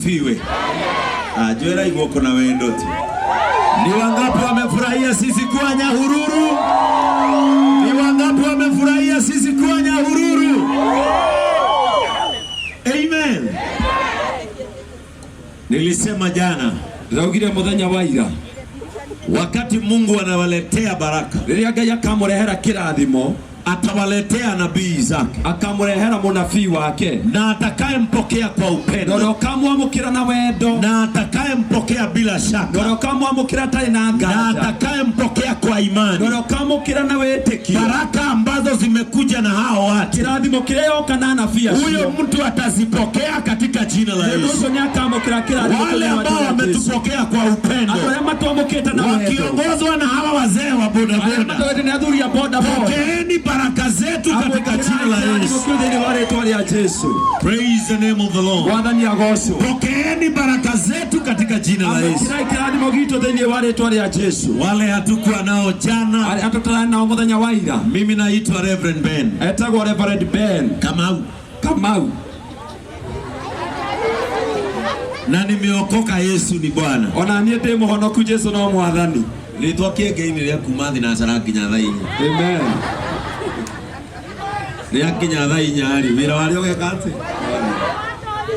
Fiwe. Joera igoko na wendo tu. Ni wangapi wamefurahia sisi kuwa Nyahururu? Ni wangapi wamefurahia sisi kuwa Nyahururu? Amen. Nilisema jana, raugire muthenya wa ira, wakati Mungu anawaletea baraka, riria Ngai akamurehera kirathimo, atawaletea nabii zake, akamurehera munabii wake, na atakayempokea kwa upendo, na akamwamukira na wendo, na atakayempokea bila shaka, na akamwamukira tari na nganja, na atakayempokea kwa imani, na akamwamukira na wetĩkio. Baraka ambazo zimekuja na hao watu, kirathimo kiria kana na fia, huyo mtu atazipokea katika jina la Yesu. Wale ambao wametupokea kwa upendo, wakiongozwa na hawa wazee wa bodaboda, pokeeni baraka zetu katika jina la Yesu. Praise the name of the Lord. Pokeeni baraka zetu katika jina la Yesu. Wale hatukuwa nao jana, mimi naitwa Rev Ben. Rev Ben. Kamau. Na nimeokoka, Yesu ni Bwana. Ona niĩ ndĩ mũhonoku, Jesu no mwathani. Rĩtwa kĩengei-inĩ rĩa kuma thĩ na cara nginya thaa inya. Amen. Rĩa nginya thaa inya rĩ, wĩra warĩo ũgeka atĩ.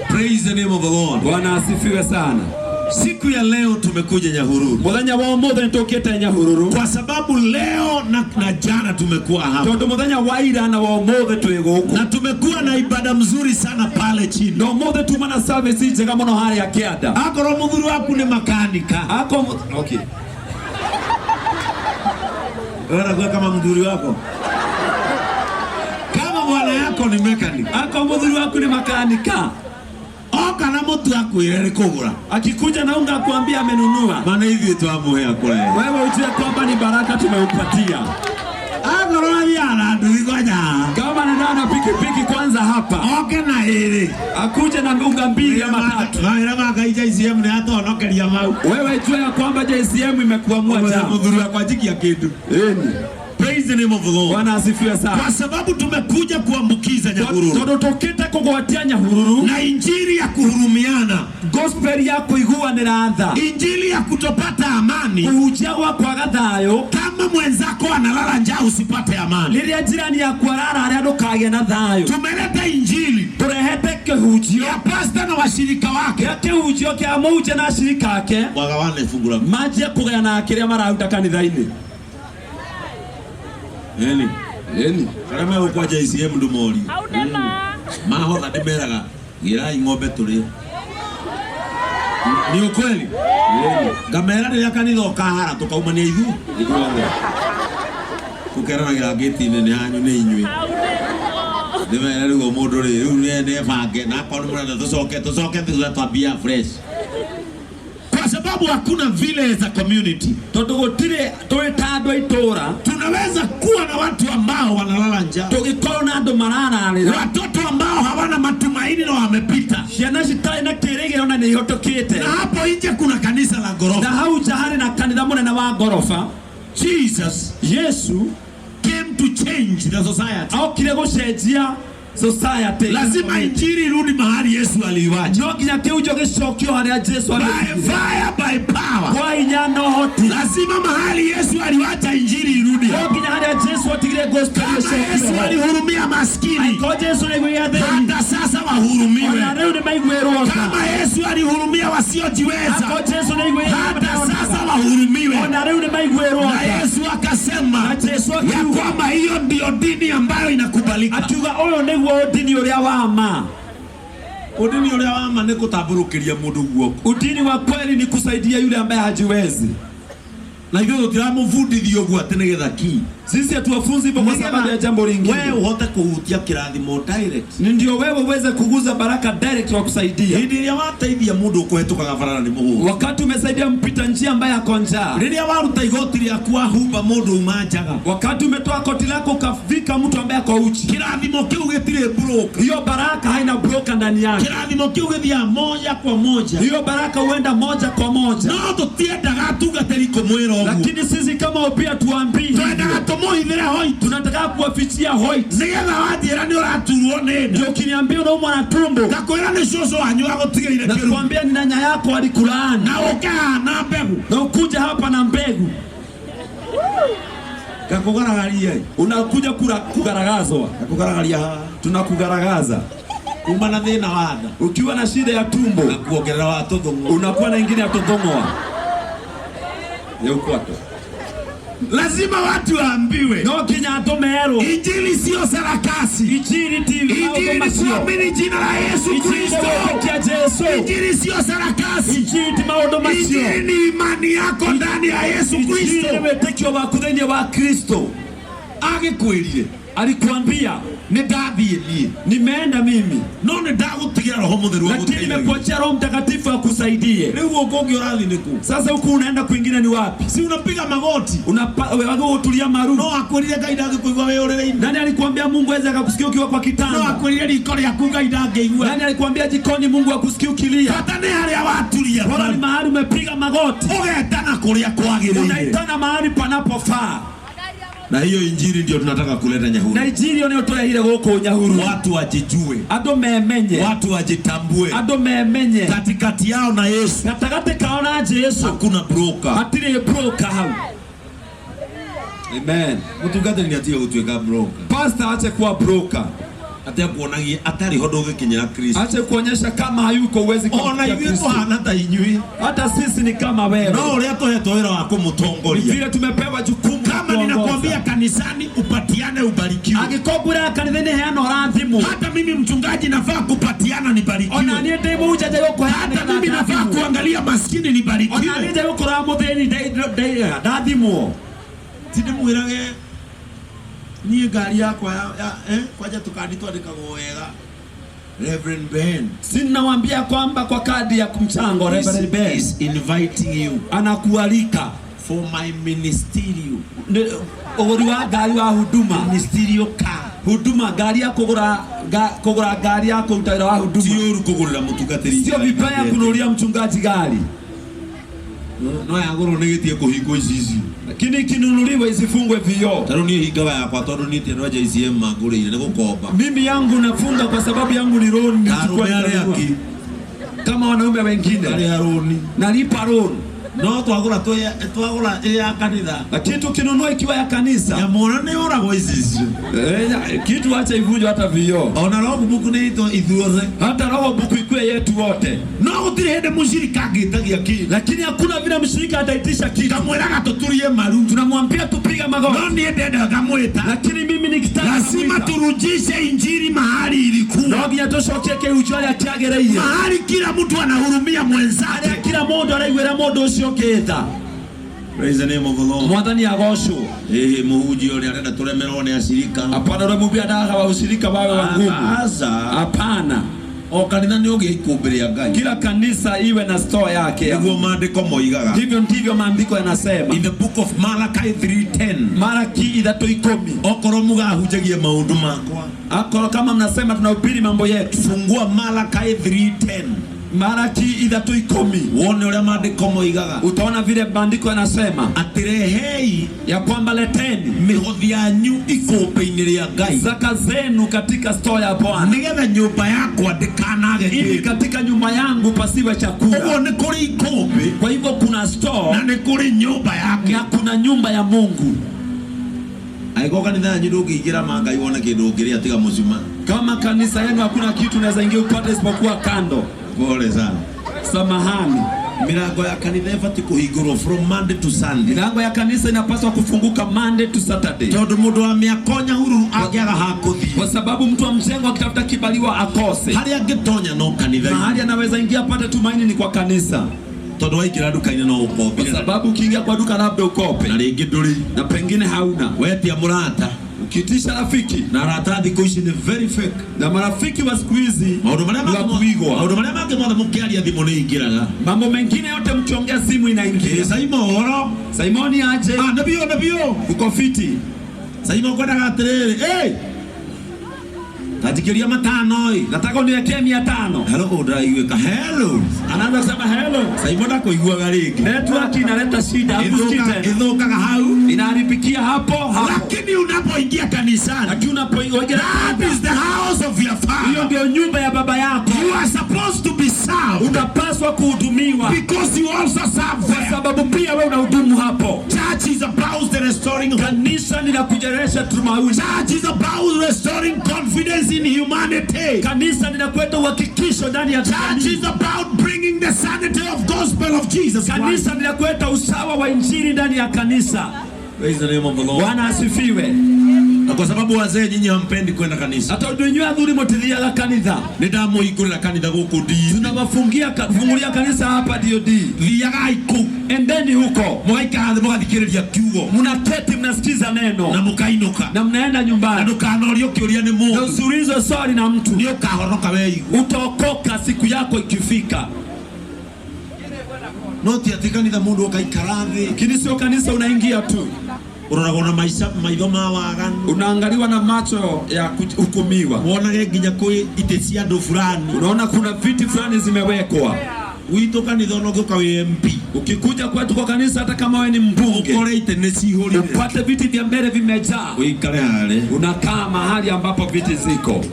Praise the name of the Lord. Bwana asifiwe sana. Siku ya leo tumekuja Nyahururu. Muthenya wa ũmũthĩ nĩtũkĩte Nyahururu, kwa sababu leo na jana tumekuwa hapa. Tondũ muthenya wa ira na wa ũmũthĩ twĩ gũkũ, na tumekuwa na ibada mzuri sana pale chini. Na ũmũthĩ tuma na service njega mũno harĩa kĩanda. Akorwo mũthuri waku nĩ makanika, okay, wewe kama mdhuri wako, kama bwana yako ni mechanic, ako mdhuri wako ni makanika, oka na mtu akwire kugura, akikuja na unga kuambia amenunua, maana hivi tu amuhea kule. Wewe ujue kwamba ni baraka tumempatia. Kama nana pikipiki kwanza hapa, oke na hili akuje na unga mbili ama tatu. Wewe jua ya kwamba JCM imekuamua jambo. Kwa jiki ya kitu. Praise the name of the Lord. Bwana asifiwe sana. Kwa sababu tumekuja kuambukiza Nyahururu. Toketa kugoatia Nyahururu na injili ya kuhurumiana, gospel ya kuiguanira tha, injili ya kutopata amani, ujagwa kwa gathayo. Kama mwenzako analala njaa usipate amani, liria jirani ya kwarara aria ndukage na thayo. Tumeleta injili, turehete kehujio ya pastor na washirika wake, ya kehujio kia muje na shirika yake, wagawane fungura maji kugana kiria mararuta kanitha-ini. Eni karame ukwa JCM ndumori mahotha ndimeraga girai ng'ombe turi, ni ukweli. Ngamera rĩrĩa kanitha ũkahara tukaumania ithuĩ tukeranagira gĩti-inĩ nĩ hanyu nĩ inyuĩ. Ndĩmera rĩu mũndũ rĩu nĩ bange na akorwo mũrenda tucoke thutha twambia fresh, kwa sababu hakuna vile as a community. Totogotire toetado itora, tunaweza kuwa na watu ambao wanalala njaa, tugikona ndo marana, watoto ambao hawana matumaini na wamepita, ciana citarĩ na kĩrĩgĩrĩro na nĩihotokete. Na hapo nje kuna kanisa la gorofa, na hau nja harĩ na kanitha mũnene wa gorofa. Yesu came to change the society. Aokire gũcenjia society. Lazima injili irudi mahali Yesu aliiwacha. No nginya kiujo gicokio haria Jesu aliiwacha. By fire, by power. Kwa hinya na hoti. Lazima mahali Yesu aliwacha injili irudi. No nginya haria Jesu atigire gospel gicokio. Yesu alihurumia maskini, kwa Jesu aigwia thĩni, hata sasa wahurumiwe. Na leo nimeigwirwo. Kama Yesu alihurumia wasiojiweza, kwa Jesu aigwia hata sasa wahurumiwe. Na leo nimeigwirwo. Na Yesu akasema ya kwamba hiyo ndio dini ambayo inakubalika. Atuga oyo udini uria wama. Udini uria wama ni kutamburukiria mundu guoko. Udini wa kweli ni kusaidia yule ambaye hajiwezi. Na hivyo tutiramufundithio guo ati nigetha ki. Sisi hatuwafunzi hivyo kwa sababu ya jambo lingine. Wewe uhote kuhutia kirathimo direct. Ndio wewe uweze kuguza baraka direct wa kusaidia. Hindi ya wateithia mundu kuhetuka gabarara ni muhu. Wakati umesaidia mpita njia ambaye ako njaa. Riria waruta igoti riaku humba mundu umanjaga. Wakati umetoa koti lako ukavika mtu ambaye ako uchi. Kirathimo kiu gitire broke. Hiyo baraka haina broke ndani yake. Kirathimo kiu githia moja kwa moja. Hiyo baraka huenda moja kwa moja. No tutiendaga tungateri kumwira ogu. Lakini sisi kama pia tuambie. Twenda tunataka kuwafichia hoit. Ndio ukiniambia unaumwa na tumbo, nakwambia ni nyanya yako alikulaani, na ukuja hapa na mbegu. Unakuja kugaragazwa. Tunakugaragaza. Ukiwa na shida ya tumbo, unakuwa na ingine ya todhomoa. Lazima watu waambiwe. No kinyato mero. Injili sio sarakasi. Injili kuamini jina la Yesu Kristo. Injili sio sarakasi. Injili ni imani yako ndani ya Yesu Kristo. Injili wetekyo bakudhenye wa Kristo. Agikuirie. Alikuambia nimeenda mimi, lakini nimekuachia Roho Mtakatifu akusaidie. Sasa huku unaenda kwingine ni wapi? Si unapiga magoti, utulia maru. Nani alikuambia Mungu aweze akakusikia ukiwa kwa kitanda? Nani alikuambia jikoni Mungu akusikia ukilia? Bora ni mahali umepiga magoti, unaitana mahali panapofaa. Na hiyo injili ndio tunataka kuleta Nyahuru. Na injili ndio toya ile goko Nyahuru. Watu wajijue. Ado memenye. Watu wajitambue. Ado memenye. Katikati yao na Yesu. Katakate kaona Yesu. Hakuna broker. Hatire broker hau. Amen. Mutugate ni atia utweka broker. Pastor ache kuwa broker. Atia kuonagi atari hodoge kinyana Kristo. Ache kuonyesha kama hayuko uwezi kumfikia Kristo. Ona hata inyui. Hata sisi ni kama wewe. No leo tohetoera wako mutongoria. Vile tumepewa jukumu. Kama ninakwambia kanisani upatiane ubarikiwe. Agikobura kanitheni heano rathimu. Hata mimi mchungaji nafaa kupatiana nibarikiwe. Ona niye ndimo ujaje yoko hata mimi nafaa kuangalia maskini nibarikiwe. Ona niye yoko ramutheni dathimu. Tidimwirage niye gari yako kwaja tukanditwa ndikagowega. Rev Ben, sinawaambia kwamba kwa kadi ya kumchango Rev Ben is inviting you, anakualika for my ministerial ogoriwa gari wa huduma, ministerial car, huduma gari ya kugura gari yako utaira wa huduma. Sio kugurira mutungatiri, sio vibaya kununulia mchungaji gari. No yagoro negetie kuhingo ici, lakini kinunuliwe isifungwe vioo. Taruni higawa yakwa tondu ni tendo ja ICM magurire ne gukomba. Mimi yangu nafunga kwa sababu yangu ni loan. Kama wanaume wengine nalipa loan. No twagura ya kanitha, lakini tukinunua ikiwa ya kanisa ya mwana ni ora voices kitu acha ivunjwe hata vioo. Ona roho buku ni ito ithuothe, hata roho buku ikue yetu wote. No gutire hende mushirika ngitagia kitu, lakini hakuna vile mshirika ataitisha kitu. Kamwiraga tuturie maru, tunamwambia tupiga magoti. No ni ndenda ngamwita, lakini mimi nikitaka lazima turujishe injili mahali ilikuwa. No ginya tushokeke ujwali akiagereire mahali kila mtu anahurumia mwenzake, kila mundu araigwira mundu ucio kita. Praise the name of the Lord. Mwathani agocwo. Muhunji ule arenda tulemerwo ni ashirika. Hapana, ule mubia ndaga wa ushirika wawe wa nguvu. Hapana. O kanitha ni oge ikumbire ya Ngai. Kila kanisa iwe na store yake. Niguo maandiko moigaga. Hivyo ndivyo maandiko yanasema. In the book of Malachi 3:10. Malaki 3:10. Okoro mugahunjagie maundu makwa. Akoro kama mnasema tunahubiri mambo yetu. Fungua Malachi 3:10. Malaki 3:10. Uone ule maandiko moigaga. Utaona vile maandiko yanasema. Atirehei ya kwamba leteni mihothi yanyu ikombe-ini ria Ngai. Zaka zenu katika store ya Bwana. Nigetha nyumba yakwa ndikanage ili katika nyumba yangu pasiwe chakula. Uguo ni kuri ikombe. Kwa hivyo kuna store na ni kuri nyumba yake. Na kuna nyumba ya Mungu. Aiko kanitha yanyu ndungiingira Ngai wone kindu ungiria tiga mucuma. Kama kanisa yenu hakuna kitu unaweza ingia upate isipokuwa kando. Pole sana. Samahani. Milango ya kanitha ifati kuhingurwo from Monday to Sunday. Milango ya kanisa inapaswa kufunguka Monday to Saturday. Tondu mundu ameakonya huru agiaga hakuthi. Kwa sababu mtu wa mjengo akitafuta kibaliwa akose. Hali angetonya no kanitha. Mahali anaweza ingia apate tumaini ni kwa kanisa. Tondu waikira duka-ini no ukope. Kwa sababu ukiingia kwa duka labda ukope. Na ringi nduri. Na pengine hauna. Wetia murata. Ukitisha rafiki. Na rata thikũ ici ni very fake. Na marafiki wa siku hizi maundu maria makuigwa. Maundu maria mangĩ mothe mukiaria thimu ni ingiraga. Mambo mengine yote mkiongea simu inaingia. Simon. Simoni aje. Nabio. Uko fiti. Simon kwendaga atiriri. Tatikiria matano. Nataka uniwekee 500. Hello udaiweka hello. Anaanza kusema hello. Sasa mbona kuigua galiki? Network inaleta shida hapo skite. Idhoka hau. Inaharibikia hapo. Lakini unapoingia kanisani, lakini unapoingia that is the house of your father. Hiyo ndio nyumba ya baba yako. You are supposed to be served. Unapaswa kuhudumiwa. Because you also serve there. Kwa sababu pia wewe unahudumu hapo. Church is about the restoring. Kanisa linakujeresha tumaini. Church is about restoring confidence in humanity. Kanisa linakuleta uhakikisho ndani ya jamii. Church is about bringing the sanity of gospel of Jesus. Kanisa linakuleta usawa wa injili ndani ya kanisa. Praise the name of the Lord. Bwana asifiwe. Na kwa sababu wazee nyinyi hampendi kwenda kanisa. Hata ndio adhuri motilia la kanisa. Nidamo igura kanisa huko di. Tunawafungia kanisa hapa DOD. Liyagai ku. Endeni huko. Mwaika mwathikiriria kiugo. Mnaketi mnasikiza neno. Na mukainuka. Na mnaenda nyumbani. Na ndukanorio kioria ni Mungu. Na usurizo swali na mtu. Ndio kahoroka wewe. Utaokoka siku yako ikifika. Noti atikanitha mundu okaikarathi. Lakini sio kanisa unaingia tu. Unaona maitho ma waganu. Unaangaliwa na macho ya hukumiwa. Unaona nginya koi itesia andu fulani. Unaona kuna viti fulani zimewekwa. Wito kanitha no goka MP. Ukikuja kwetu kwa kanisa hata kama wewe ni mbunge, ukore itenesi holi. Upate viti vya mbele vimejaa. Uikare hale. Unakaa mahali ambapo viti ziko.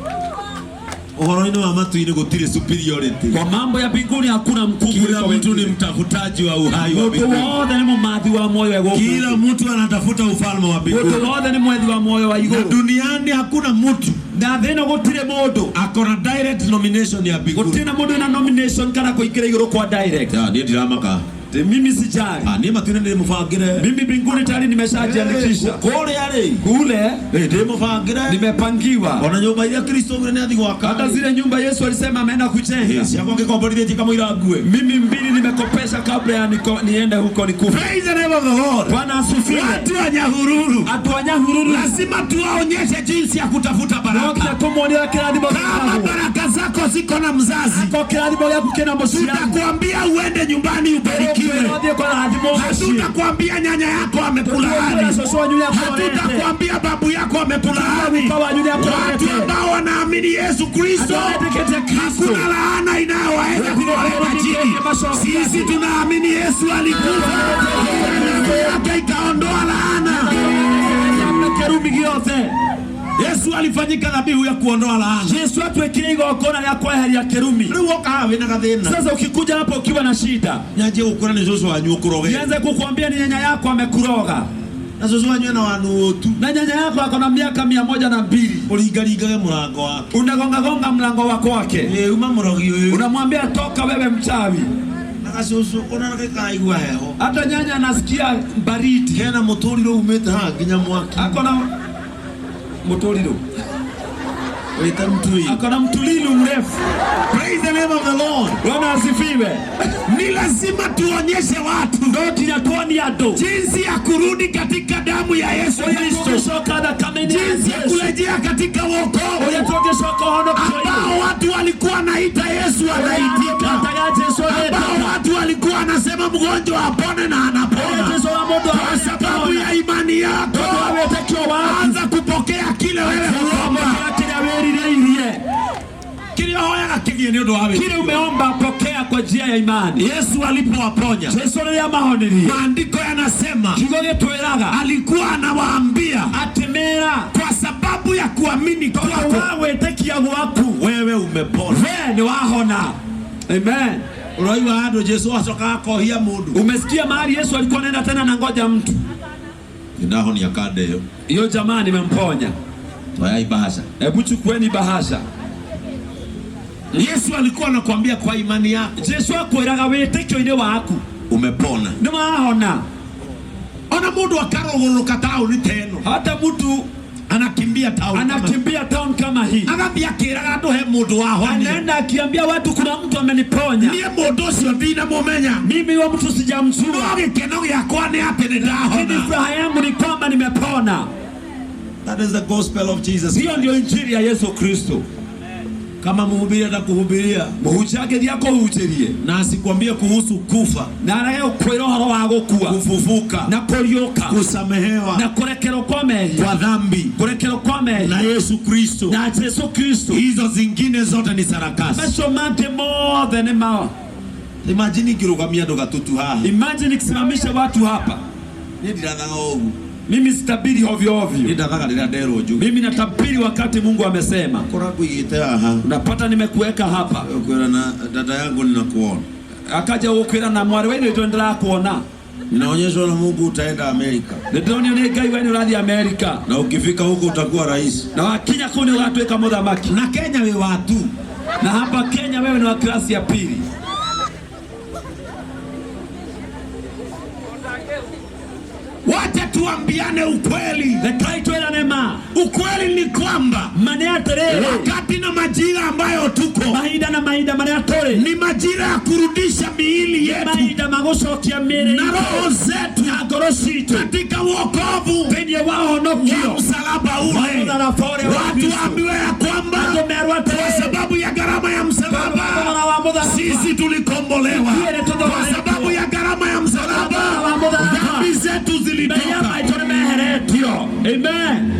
Uhoro-ini wa matu-ini gutire superiority. Kwa mambo ya mbinguni hakuna mkuu. Kila mtu ni mtafutaji wa uhai wa mbinguni. Wote ni mmadhi wa moyo wa Mungu. Kila mtu anatafuta ufalme wa mbinguni. Wote ni mwadhi wa moyo wa iguru. Na duniani hakuna mtu na thina gutire mundu akona direct nomination ya mbinguni. Gutire mundu na nomination kana kuingira iguru kwa direct. Ya ni ndiramaka. Mimi sijali. Ni matune ni mufangire. Mimi mbinguni tayari nimeshajiandikisha. Kule yale. Kule ndio mufangire. Nimepangiwa. Ona nyumba ile Kristo ngire ni athigwa ka. Hata zile nyumba Yesu alisema ameenda kujenga. Si yako ngikombodithie kama ila ague. Mimi 2 nimekopesha kabla ya niende huko nikufe. Praise the name of the Lord. Bwana asifiwe. Watu wa Nyahururu. Watu wa Nyahururu. Lazima tuwaonyeshe jinsi ya kutafuta baraka. Nokya tumuonea kiradimo. Kama baraka zako ziko na mzazi. Kwa kiradimo yako kina msiya. Tutakwambia uende nyumbani ubarikiwe. Hatutakwambia nyanya yako amekulaani. Hatutakwambia babu yako amekulaani. Watu ambao wanaamini Yesu Kristo, hakuna laana inayoweza kuwaweka chini. Sisi tunaamini Yesu alikufa, yake ikaondoa laana. Yesu alifanyika dhabihu ya kuondoa laana. Yesu atwekire igongona ya kweheria kirumi. Rĩu okawe na gathĩna. Sasa ukikuja hapo ukiwa na shida, nyaje ukora ni Joshua wanyu ukuroge. Nianze kukuambia ni nyanya yako amekuroga. Na Joshua wanyu na wanu tu. Na nyanya yako akona miaka 102. Uligaligage mlango wake. Unagonga mlango wako wake. Uma murogi uyu. Unamwambia toka wewe mchawi. Nakacucu ona nakaigua heho. Hata nyanya anasikia baridi. Kena muturiro umete ha nginya mwaki. Akona muturiro. Weta mtui. Akona mtulilo mrefu. Praise the name of the Lord. Bwana asifiwe. Ni lazima tuonyeshe watu jinsi ya kurudi katika damu ya Yesu Kristo. Jinsi ya kurejea katika wokovu ambao watu walikuwa wanaita Yesu anaitika. Ambao watu walikuwa wanasema mgonjwa apone na anapona. Kwa sababu ya imani yako, anza kupokea kile wewe umeomba. Kile umeomba pokea kwa njia ya imani. Yesu alipowaponya, maandiko yanasema alikuwa anawaambia atemera kwa sababu ya kuamini kwako wewe umepona. Amen. Unaiwa hado Yesu asoka akohia mundu. Umesikia mahali Yesu alikuwa anaenda tena na ngoja mtu. Ndaho ni akade hiyo. Hiyo jamaa nimemponya. Toa bahasha. Hebu chukueni bahasha. Yesu alikuwa anakuambia kwa imani yako. Yesu akwiraga witikio-ini waku umepona. Ndio maana ona mundu akarogoroka tauni teno. Hata mtu anakimbia town kama hii. Agambia kiraga ndo he mundu wahonia. Anaenda akiambia watu kuna mtu ameniponya. Niye mundu ucio ndina mumenya. Mimi wa mtu sijamjua. No gikeno giakwa ni ati ni ndahona. Ni furaha yangu ni kwamba nimepona. That is the gospel of Jesus. Hiyo ndio injili ya Yesu Kristo. Kama mhubiri atakuhubiria, muhunjagiria kuhunjirie, na asikwambie kuhusu kufa, na arege ukwira uhoro wa gukua, kufufuka, na kuriuka, kusamehewa, na kurekerwo kwa mehia, kwa dhambi, kurekerwo kwa mehia, na Yesu Kristo, na Yesu Kristo, hizo zingine zote ni sarakasi. Macho mante more than mao. Imagine kirugamia ndo gatutu haha. Imagine kisimamisha watu hapa. Mimi sitabiri ovyo ovyo. Mimi natabiri wakati Mungu amesema. Unapata nimekuweka hapa. Na dada yangu ninakuona. Akaja ukwira na mwari wewe ndio ndira kuona. Ninaonyeshwa na Mungu utaenda Amerika. Ndio ni Ngai wewe urathi Amerika. Na ukifika huko utakuwa rais. Na wakinya kuni watuweka mudhamaki. Na Kenya wewe watu. Na hapa Kenya wewe ni wa klasi ya pili. Wacha tuambiane ukweli. Ukweli ni kwamba wakati na majira ambayo tuko ni majira ya kurudisha miili yetu na roho zetu katika wokovu wa msalaba ule. Watu waambiwe ya kwamba kwa sababu ya gharama ya msalaba sisi tulikombolewa. Kwa sababu ya gharama ya msalaba dhambi zetu zilitoka. Amen.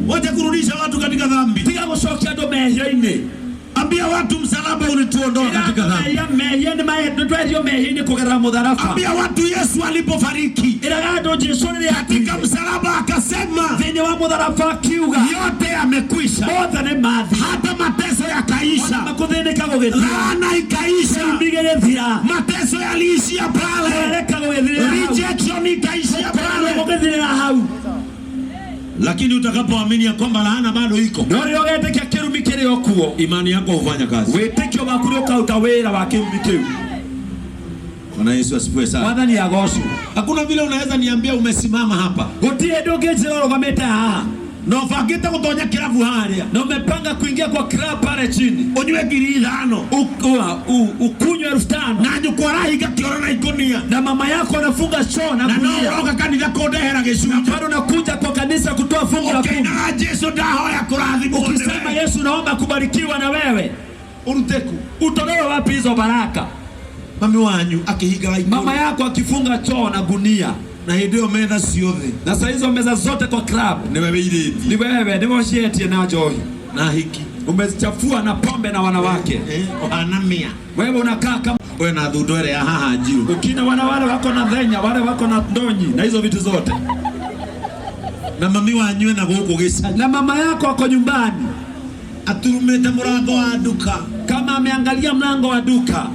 Wacha kurudisha watu katika dhambi. Ambia watu msalaba ulituondoa katika dhambi. Ambia watu Yesu alipofariki katika msalaba akasema yote yamekwisha. Hata mateso yakaisha, laana ikaisha, mateso yaliishia pale, rejection ikaishia pale. Lakini utakapoamini ya kwamba laana bado iko, imani yako hufanya kazi. Bwana Yesu asifiwe sana. Hakuna vile unaweza niambia umesimama hapa na ufagita kutonya kilabu haria na umepanga kuingia kwa club pale chini, unywe ngiri 5 ukunywe 5,000 na nyukora igakiora na ikonia, na mama yako anafunga choo na kulia, na uroka kanitha kodehera gicunjĩ, na bado unakuja kwa kanisa kutoa fungu la 10. Na Yesu ndahoya kurathimwo. Ukisema Yesu naomba kubarikiwa na wewe, uruteku utolewe wapi hizo baraka? Mami wanyu akihiga mama yako akifunga choo na gunia, na hiyo meza siothe, na saa hizo meza zote kwa club ni wewe ile, ni wewe ndio shetie na joy na hiki umechafua na pombe na wanawake anamia. Wewe unakaa kama wewe na dhudore ya haha juu, ukina wale wako na dhenya, wale wako na ndonyi na hizo vitu zote, na mami wanywe na goko gisa, na mama yako ako nyumbani aturumete mlango wa duka, kama ameangalia mlango wa duka,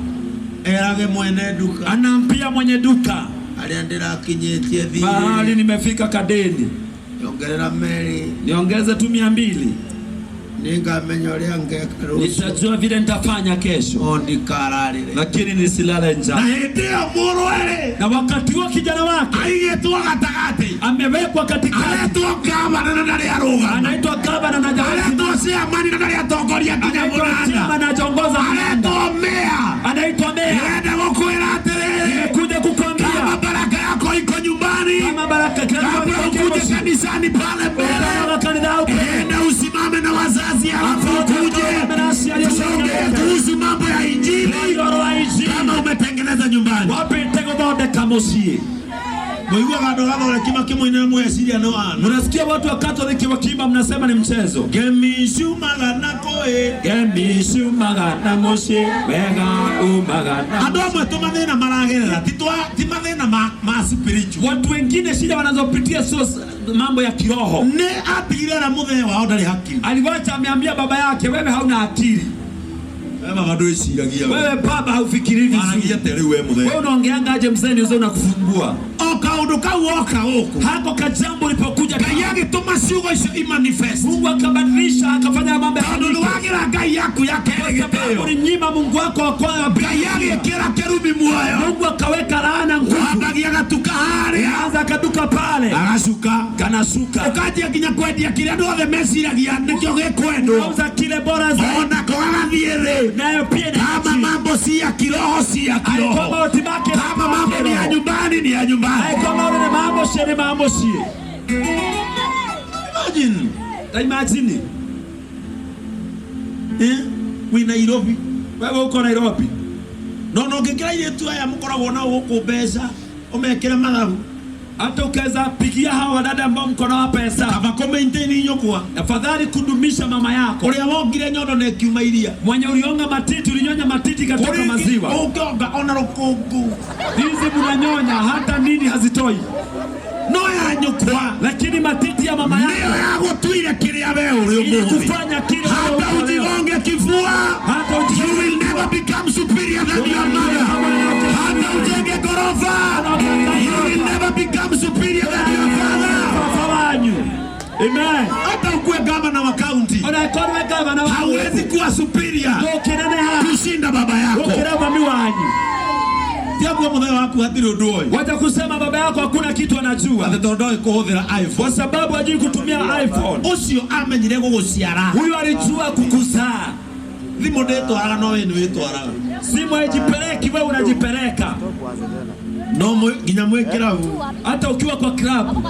erage mwene duka anampia mwenye duka, aliandira kinyetie dhili, mahali nimefika kadeni, ongerera meri, niongeze tu 200, ningamenyorea ngeka, nitajua vile nitafanya kesho, ndikararire, lakini nisilale njaa. Na ndio murwele, na wakati huo kijana wake aigetwa gatagati, amewekwa katikati, anaitwa gavana na ndari aruga, anaitwa gavana na ndari, anaitwa siamani na ndari atongoria kinya muranda, anajongoza, anaitwa mea, anaitwa mea. Nenda kukwira atiri, nimekuja kukwambia kama baraka yako iko nyumbani, kama baraka ukuje kanisani pale mbele, nenda usimame na wazazi alafu ukuje kuhusu mambo ya injili kama umetengeneza nyumbani. Mnasikia watu wa Katoliki wakiimba, mnasema ni mchezo. Gemishu magana koe, gemishu magana moshe, wega umagana. Adoma tumadena maragerera, timadena ma spiritual. Watu wengine shida wanazopitia sio mambo ya kiroho. Ne atirera muthe wao ndari haki. Aliwacha ameambia baba yake, wewe hauna akili. Wewe baba haufikiri vizuri. Wewe unaongeanga aje mzee uzao unakufungua. Hako kajambo lipokuja kayage toma shugo ishi manifest. Mungu akabadilisha akafanya mambo ya Ngai yako yake egeteyo. Ulinyima Mungu wako akwa kayage kila kerubi muoyo. Mungu akaweka laana nguvu. Wabagia gatuka hali. Anza kaduka pale. Arasuka kanasuka. Ukaje akinya kwedia kile ndo the mesira gia nikyo gekwendo. Unauza kile bora zaidi. Ona kwa thiere. Nayo pia kama mambo si ya kiroho si ya kiroho. Kama mambo ni ya nyumbani ni ya nyumbani. Imagine. Wi Nairobi. Wewe uko Nairobi. No ngekira ile tu aya mkoragwo na uko mbeca umekira mathabu. Hata ukaweza pigia hawa wadada ambao mko na pesa. Kama maintain nyokwa. Afadhali kudumisha mama yako. Uria wongire nyondo na kiuma iria. Mwenye ulionga matiti, ulinyonya matiti katika maziwa. Ukonga ona rukungu. Hizi mnanyonya hata nini hazitoi. No ya nyokwa. Lakini matiti ya mama yako. Ndio yagutuire kiria wewe uri kufanya kile hata ujigonge kifua. Hata you will never become superior than your mother. Hata ujenge gorofa. You will never become superior than your father. Amen. Hata ukue gavana wa county. Hauwezi kuwa superior kushinda baba yako. Tiabu mwana wako hatiro doi. Wacha kusema baba yako hakuna kitu anajua. Atadoi kuhodhera iPhone. Kwa sababu hajui kutumia iPhone. Ucio amenyire guguciara. Huyu alijua kukuzaa. Thimo ndeto ara no we nweto ara. Simu haijipeleki, wewe unajipeleka. No ginya mwekera hata ukiwa kwa club.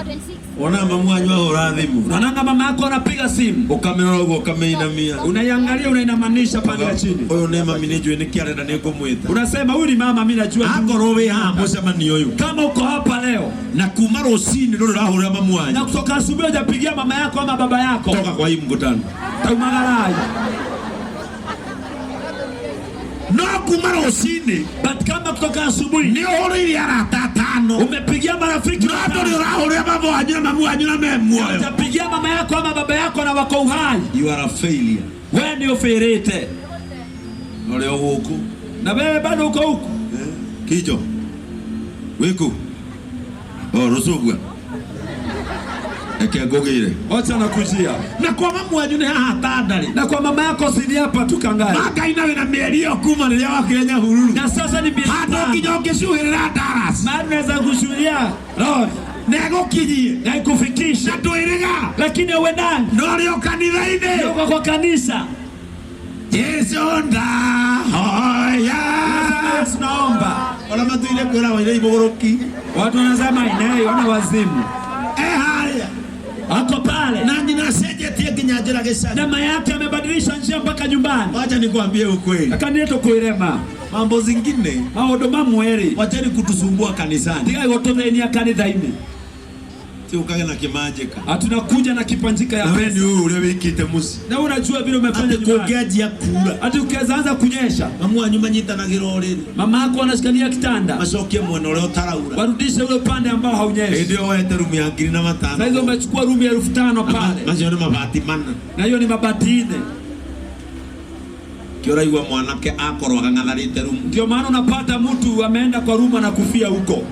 Ona mama anywa urathimu. Unaona mama yako anapiga simu. Ukamera ugo ukameinamia. Unaiangalia unainamanisha pande ya chini. Huyo ni mama ninijue nikiarenda nikumwita. Unasema huyu ni mama mimi najua. Akorowe ha mosema ni huyu. Kama uko hapa leo na kuma rosini ndio rahura mama wanyu. Na kutoka asubuhi hujapigia mama yako ama baba yako. Toka kwa hii mkutano. Taumagarai. No kuma rosini. But kama kutoka asubuhi ni horo ili arata tano. Umepigia marafiki wako. Ndio rahura mama wanyu na mama wanyu na memu. Utapigia mama yako ama baba yako na wako uhai. You are a failure. Wewe ndio ferete. Ole huko. Na wewe bado uko huko. Kijo. Wiku. Rusugwa. Eke ngogire. Acha nakujia. Na kwa mama wanyu ni haha tandari. Na kwa mama yako si hapa tu Kangai. Maka inawe na mieri yo kuma ni yao Kenya hururu. Na sasa ni biashara. Hata kijoke shuhirira Daras. Maana naweza kushuhudia. Roho. Nego kijie. Na ikufikisha. Na tuirega. Lakini wewe nani? Ndio kanisa ide. Ndio kwa kanisa. Yesu nda. Hoya. Yesu naomba. Wala matuile kwa wale ibogoroki. Watu wanasema inaye wana wazimu. Haya. Ako pale. Na ninaseje tie kinyajira gesha. Na mama yake amebadilisha njia mpaka nyumbani. Acha nikwambie ukweli. Akanieto kuirema. Mambo zingine. Maodo mamweri. Wacheni kutusumbua kanisani. Ndiga yotothenia kanitha-ini. Si ukage na kimajika. Hatunakuja na kipanjika ya pesa. Na wewe ndio ule wikite musi. Na unajua vile umefanya nyumbani. Kugeaji ya kula. Hadi ukianza kunyesha. Mama nyuma nyita na giroreri. Mama yako anashikania kitanda. Mashokie mwana ule utaraura. Warudishe ule upande ambao haunyeshi. Ndio waete room ya 2500. Sasa hizo umechukua room ya 5000 pale. Masho ni mabati mana. Na hiyo ni mabati 4. Kiora iwa mwanake akoro akangatharite room. Ndio maana unapata mtu ameenda kwa room na kufia huko.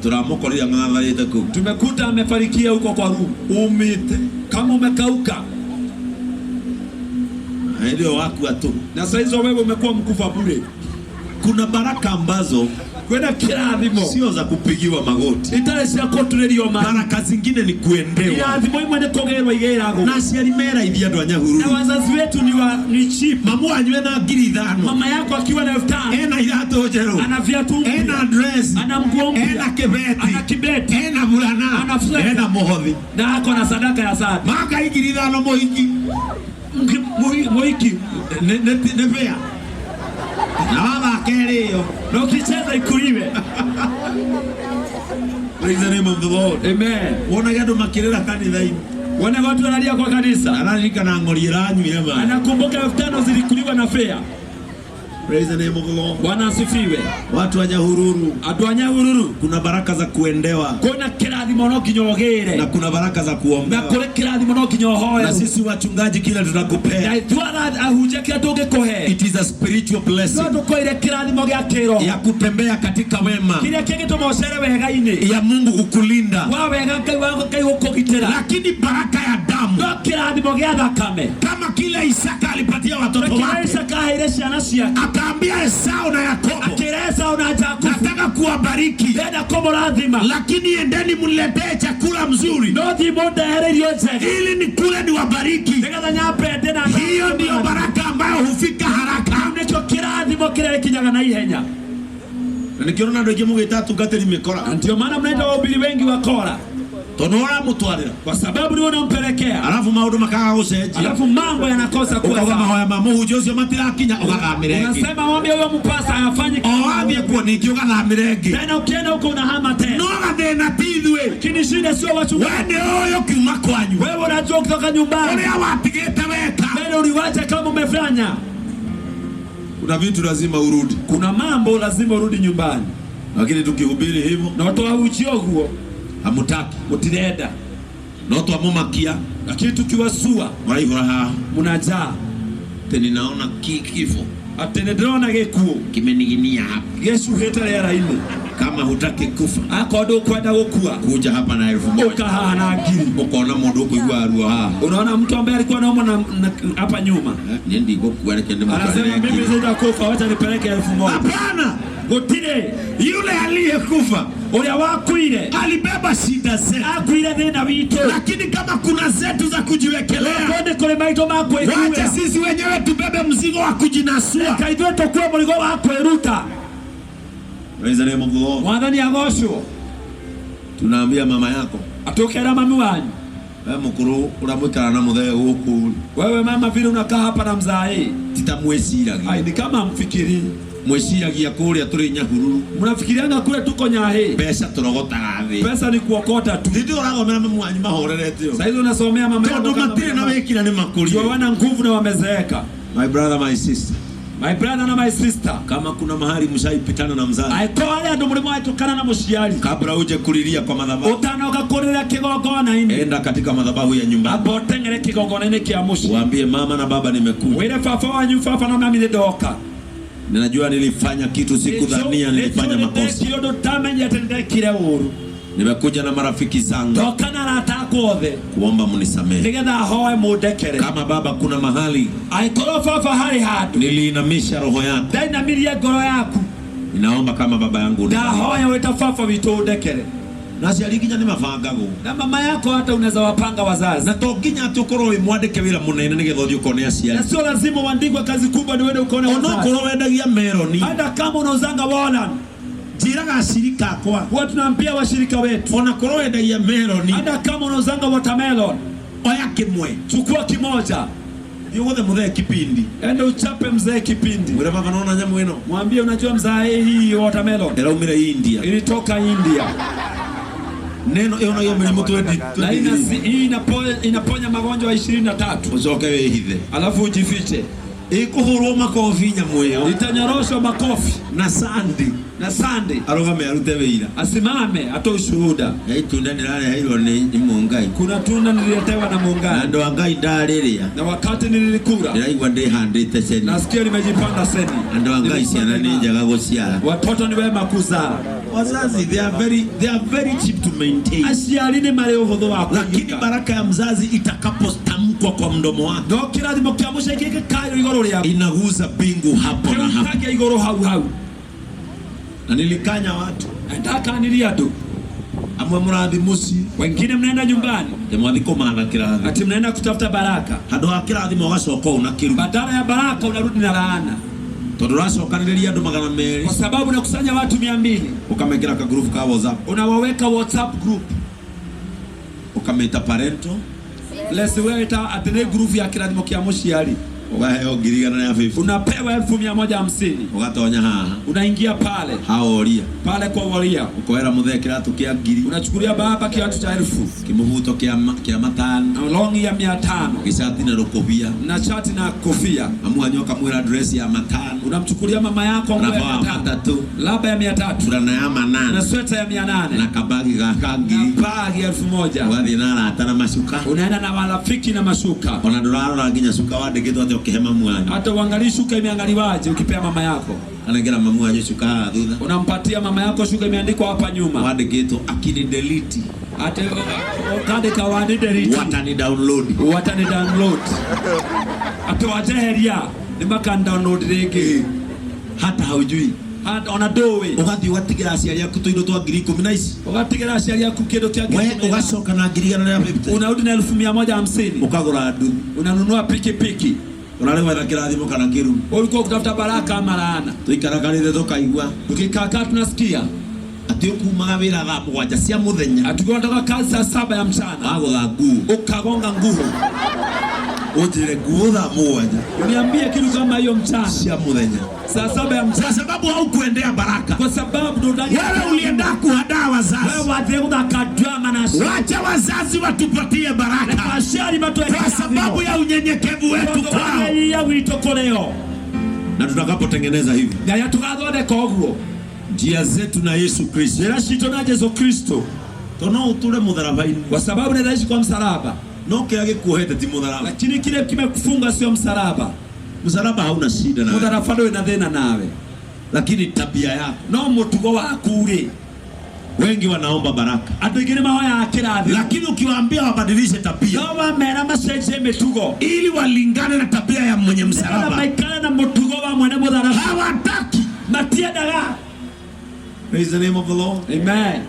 Turamokoria ngatharite ku. Tumekuta amefarikia huko kwa room. Umite kama umekauka. Ndio wako tu. Na sasa hizo wewe umekuwa mkufa bure. Kuna baraka ambazo kwenda kirathimo sio za kupigiwa magoti. Itareshia koturerio baraka zingine ni kuendewa. Irathimo imwe ni kugerwa igerago. Na ciarimera ithia ndo anyahuru. Na wazazi wetu ni cheap. Mamu anywe na 5,000. Mama yako akiwa na 5,000. Ena iratu jero. Ana viatu mpya. Ena dress. Ana nguo mpya. Ena kibeti. Ana kibeti. Ena bulana. Ana fleka. Ena mohothi. Na ako na sadaka ya sada. Maka 5,000 moiki. Moiki. Ne pea. Na baba keleo. Na ukicheza ikuliwe. Praise the name of the Lord. Amen. Wona gado makirera kanitha-ini. Wana watu wanalia kwa kanisa. Analika na ngori ranyu ile bana. Anakumbuka 5,000 zilikuliwa na fare. Praise the name of the Lord. Bwana asifiwe. Watu wa Nyahururu. Atu wa Nyahururu. Kuna baraka za kuendewa. Kuna kirathimo no kinyogere. Na kuna baraka za kuombewa. Na kuna kirathimo no kinyohoya. Na sisi wachungaji kila tunakupea. Na itwara ahuje kila tugekohe. It is a spiritual blessing. Ndio tukoire kirathimo gya kiroho. Ya kutembea katika wema. Kile kile tumosere wega-ini. Ya Mungu kukulinda. Wa wega kai wako kai ukogitira. Lakini baraka ya damu. Ndio kirathimo gya thakame. Kama kile Isaka alipatia watoto wake. Isaka haire ciana ciake. Akaambia Esau na Yakobo. Akira Esau na Yakobo. Nataka kuwabariki. Nenda kumurathima. Lakini endeni mniletee chakula mzuri. No thimonde hererio njega. Ili nikule niwabariki. Nigetha nyambe ndena. Hiyo ndio baraka ambayo hufika haraka. Ndio kirathimo kile kinyaga na ihenya. Na nikiona ndio kimugita tungateri mikora. Ndio maana mnaenda wahubiri wengi wakora. tonora mutwarira kwa sababu ni unampelekea alafu maundu makaga gucenjia alafu mambo yanakosa kuwa sawa mahoya mamuhunjia ucio matirakinya ugagamire unasema mwambie huyo mpasa afanye oambie kuo ningi ugagamire ngi tena ukienda huko unahama tena no gathina tithwe lakini shida sio wachungaji wewe ndio kiuma kwanyu wewe unajua kutoka nyumbani ulia watigite weka wewe uliwacha kama umefanya. Kuna vitu lazima urudi, kuna mambo lazima urudi nyumbani, lakini tukihubiri hivyo na watu hauchio huo hamutaki mutireda na watu amumakia, lakini tukiwasua mwaihora munajaa tena naona kifo atenedrona gekuo kimeniginia hapa Yesu hetale raini kama hutaki kufa akodo kwenda gukua kuja hapa na 1000 ukaha na akili ukaona mundu kuigwa arua unaona mtu ambaye alikuwa anaomba hapa nyuma nindi gukua kende mtu anasema mimi zaida kufa wacha nipeleke 1000 hapana gotire yule aliyekufa ule wakuire alibeba shida zetu akuire thina wito lakini kama kuna zetu za kujiwekelea twende kule maito makweruya wacha sisi wenyewe tubebe mzigo wa kujinasua kaitwe tokwe mligo wa kweruta. Praise the name of the Lord. Mwadhani agosho tunaambia mama yako atokera mami wanyu wewe mukuru uramwikara na muthee huku wewe mama vile unakaa hapa na mzai titamweciragia ai ni kama mfikiri mweciragia kuria turi Nyahururu mnafikirianga kule tuko Nyahe pesa turogotaga thi pesa ni kuokota tu ndio uragomera mama wanyu mahorerete yo sasa hizo unasomea mama yako tondu matire na wekira ni makuri wana nguvu na wamezeeka. My brother my sister, my brother na my sister, kama kuna mahali mshaipitana na mzazi aikoya ndo mlimo aitokana na mushiari kabla uje kulilia kwa madhabahu utanoka kulilia kigongona ini enda katika madhabahu ya nyumbani abotengere kigongona ini kia mushi waambie mama na baba nimekuja wile fafa wanyu fafa na mami nidoka ninajua nilifanya kitu sikudhania nilifanya makosa kiyodo tamenye atendekire uru nimekuja na marafiki zangu dokana na takothe kuomba mnisamehe nigetha hoe mudekere kama baba kuna mahali aikoro fafa hari hatu niliinamisha roho yako daina milia ngoro yaku ninaomba kama baba yangu da hoya weta fafa witu udekere nasi aliginya ni mabangago na mama yako hata unaweza wapanga wazazi na toginya tukoro imwandike wira munene nigetha thio kone aciari na sio lazima uandikwe kazi kubwa ni wewe ukaone wazazi ono koro wendagia meroni hata kama unauzanga wala jiraga ashirika kwa watu tunaambia washirika wetu ona koro wendagia meroni hata kama unauzanga watermelon oya kimwe chukua kimoja yogothe muthe kipindi ende uchape mzee kipindi mwira baba naona nyamu ino mwambie unajua mzee hii watermelon iraumira India ilitoka India neno eona yo mlimo twendi na hii inaponya magonjwa 23 uzoke wehithe alafu ujifiche ikuhurwo makofi nyamweyo itanyoroshwa makofi na sande arogame arute wira asimame atoe ushuhuda tunda nirareheirwo ni Mungai kuna tunda nililetewa na Mungai na ndo Ngai ndariria na wakati nilikula ndiraigwa ndihandite seni nasikia nimejipanda seni ndo Ngai ciana ni njaga guciara watoto ni wema kuzaa wazazi they are very cheap to maintain aciari ni mari uhuthu wa lakini baraka ya mzazi itakapostamkwa kwa mdomo wake ndo kirathimo kia muceke kayo igoro ria inaguza bingu hapo na hapo kage igoro hau na nilikanya watu ndaka nilia tu amwe murathi muci wengine mnaenda nyumbani mwathiko maana kirathi ati mnaenda kutafuta baraka hado akirathi mogacoka una kiru badala ya baraka unarudi na laana tondu racokaniriria andu 200 kwa sababu unakusanya watu 200 ukamekera ka group ka WhatsApp unawaweka WhatsApp group ukameta parento lesiweta atene group ya kirathimo kia muciari waheo ngirigana na 50 unapewa 1150 ugatonya haha unaingia pale pale kwa waria ukoera muthe kiratu kia ngiri unachukulia baba kiatu cha 1000 kimuvuto kia matano longi ya 500 kishati na rukobia na shati na kofia amuanyoka mwira dress ya matano unamchukulia mama yako nguo ya 300 laba ya 300 fulana ya 800 na sweta ya 800 na kabagi ga ngiri bagi 1000 wathi na atana mashuka unaenda na marafiki na mashuka ona ndurarora nginya shuka wandikitwo ati ukihema mwanyu hata uangalie shuka imeangaliwaje ukipea mama yako anagera mamu anyu shuka thutha unampatia mama yako shuka imeandikwa hapa nyuma wandikitwo akini delete ate kade ka wandi delete watani download ate wajeheria ni maka download rege hata haujui hata ona dowe ugathi ugatigira aciari aku tuindo twa 10,000 ugatigira aciari aku kindo kia we ugacoka na ngirigana na 50 unarudi na 1150 ukagura ndu unanunua pikipiki unarewetha kirathimo kana kiru ulikuwa kutafuta baraka ama laana tuikarakanire tukaigua tukikaka tunasikia Atiokumawira thaa mugwanja cia muthenya. Atukondoka kazi saa 7 ya mchana. Agotha nguo. Ukagonga nguo. Ujire nguo thaa mugwanja. Uniambie kitu kama hiyo mchana. Cia muthenya. Saa 7 ya mchana. Kwa sababu haukuendea baraka. Kwa sababu ndo ndani. Wewe ulienda kuhadaa wazazi. Wewe watheuda kadrama na shida. Wacha wazazi watupatie baraka. Kwa sababu ya unyenyekevu wetu kwao. Ya witokoleo. Na tutakapotengeneza hivi. Na yatukathode koguo. Njia zetu na Yesu Kristo. Zirashito na Yesu Kristo. Tono utule mudharabaini. Kwa sababu ninaishi kwa msalaba. No kiage kuhete ti mudharaba. Lakini kile kimekufunga sio msalaba. Msalaba hauna shida nawe. Mudharaba ndio ina thina nawe. Lakini tabia yako. No mutugo waku ri. Wengi wanaomba baraka. Atukini mahoya akirathi. Lakini ukiwaambia wabadilishe tabia. No wamera macenje mitugo. Ili walingane na tabia ya mwenye msalaba. Na maikana na mutugo wa mwene mudharaba. Hawataki. Matiendaga. Praise the name of the Lord. Amen.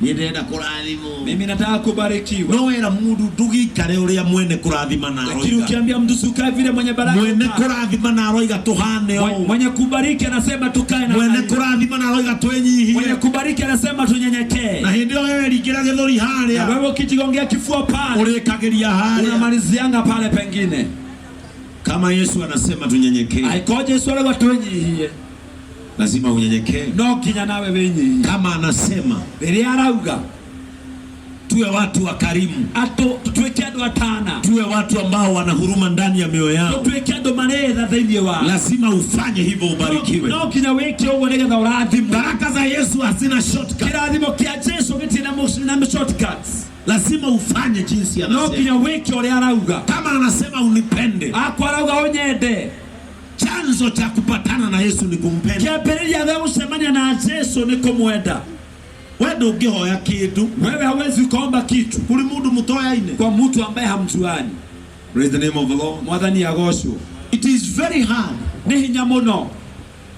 Nienda kurathimo. Mimi nataka kubarikiwa. No wera mundu ndugikare uria mwene kurathima na roiga. Lakini ukiambia mtu sukae vile mwenye baraka. Mwene kurathima na roiga tuhane o. Mwenye kubariki anasema tukae na. Mwene kurathima na roiga twenyihie. Mwenye kubariki anasema tunyenyekee. Na hindi wewe ligira githori haria. Na wewe ukijigongea kifua pale. Urekageria haria. Unamalizianga pale pengine. Kama Yesu anasema tunyenyekee. Aikoje Yesu wale watwenyihie. Lazima unyenyekee. No kinya nawe wenyi. Kama anasema bere arauga tuwe watu wa karimu. Tuweke andu atana. Tuwe watu ambao wana huruma ndani ya mioyo yao. Tuweke andu maretha thĩinĩ wa. Lazima ufanye hivyo ubarikiwe. No kinya weke ũguo nĩgetha ũrathimwo. Baraka za Yesu hazina shortcut. Kĩrathimo kĩa Yesu gĩtirĩ na shortcuts. Lazima ufanye jinsi anasema. No kinya weke ũrĩa arauga. Kama anasema unipende. Arauga ũnyende. Chanzo cha kupatana na Yesu ni kumpenda. Kiambĩrĩria gĩa gũcemania na Yesu ni kũmwenda. Wewe ndio ungehoya kitu. Wewe hawezi kuomba kitu kuli mundu mutoyaine, kwa mtu ambaye hamjuani. Praise the name of the Lord. Mwathani agocwo. It is very hard. Ni hinya muno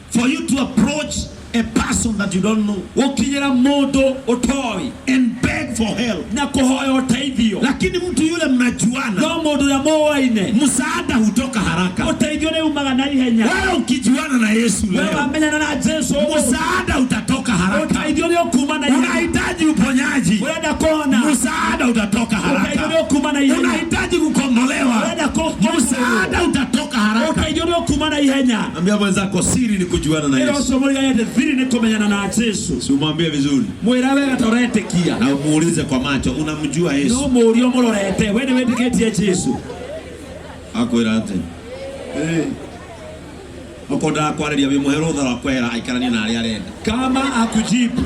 for you to approach a person that you don't know. Ukinyira mundu utoi and beg for help. Na kuhoya uteithio. Lakini mtu yule mnajuana. No mundu ya moaine. Msaada hutoka haraka. Uteithio ni umaga na ihenya. Wewe ukijuana na Yesu leo. Wewe amenyana na Yesu. Msaada utatoka haraka. Uteithio ni ukuma na ihenya. Unahitaji uponyaji. Unaenda kuona. Msaada utatoka haraka. Uteithio ni ukuma na ihenya. Unahitaji kukombolewa. Unaenda kuona. Msaada utatoka haraka. Uteithio ni ukuma na ihenya. Ambia mwenzako siri ni kujuana na Yesu. Ndio somo lile thiri ni kumenyana na Yesu. Si umwambie vizuri. Mwira wega toretekia. Na umuulize kwa macho, unamjua Yesu? No murio murorete, wewe wetiketie Yesu. Akwira ate. Okoda kwareria we muhero thara kwera aikarania na ari arenda. Kama akujibu,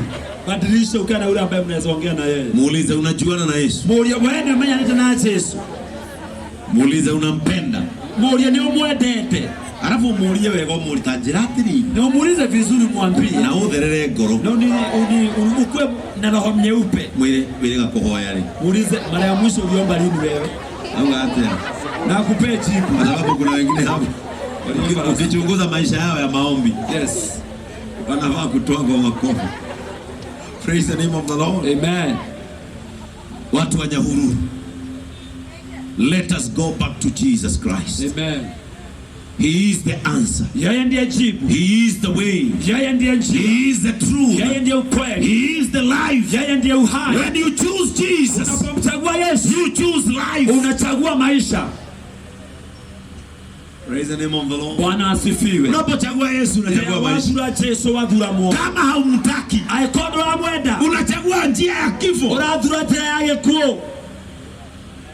badilisha ukana ule ambaye mnaweza ongea na yeye. Muulize unajuana na Yesu? Murio wewe umenyana na Yesu. Muulize unampenda? Murio ni umwendete. Alafu muulize wega umulitajira atiri. Na umuulize vizuri mwambie. Na utherere ngoro. Na ukue na roho nyeupe. Mwire gakuhoya ri. Muulize mara ya mwisho uliomba lini wewe? Au atia. Na akupe jibu. Kwa sababu kuna wengine hapo. Ukichunguza maisha yao ya maombi. Yes. Wanafaa kutoa kwa makofi. Praise the name of the Lord. Amen. Watu wa Nyahururu. Let us go back to Jesus Christ. Amen. He is the answer. Yeye ndiye jibu. He is the way. Yeye ndiye njia. He is the truth. Yeye ndiye ukweli. He is the life. Yeye ndiye uhai. When you choose Jesus, unapomchagua Yesu, you choose life. Unachagua maisha. Praise the name of the Lord. Bwana asifiwe. Unapochagua Yesu unachagua maisha. Yesu wadhura mo. Kama haumtaki, aikodo amwenda, unachagua njia ya kifo. Unadhura njia ya kuo.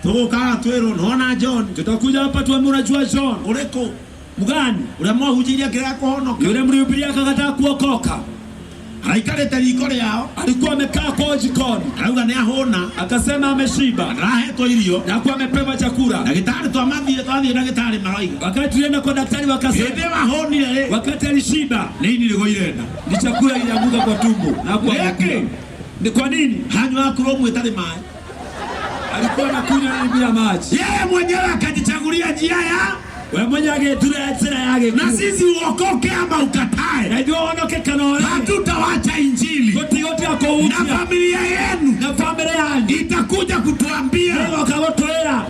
Tukokaa twero naona John. Tutakuja hapa tuambie unajua John. Ureko mugani? Uramwa hujiria kila kuhonoka. Yule mlihubiria akakataa kuokoka. Haikaleta likore yao. Alikuwa amekaa kwa jikoni. Arauga ni ahona. Akasema ameshiba. Arahetwo irio. Na kwa amepewa chakula. Daktari twamathire twathie daktari maraiga. Wakati tulienda kwa daktari wakasema. Hende wahonire. Wakati alishiba. Nini liko irenda? Ni chakula ilianguka kwa tumbo. Na kwa yake. Ni kwa nini? Hanywa kuromu etari mai. Alikuwa anakunywa bila maji. Yeye mwenyewe akajichagulia njia ya wewe mwenyewe agetura tsira yake. Na sisi uokoke ama ukatae. Na ndio uokoke kanole. Hatutawacha injili. Yote yako utia. Na familia yenu. Na familia yenu itakuja kutuambia. Leo kagotoera.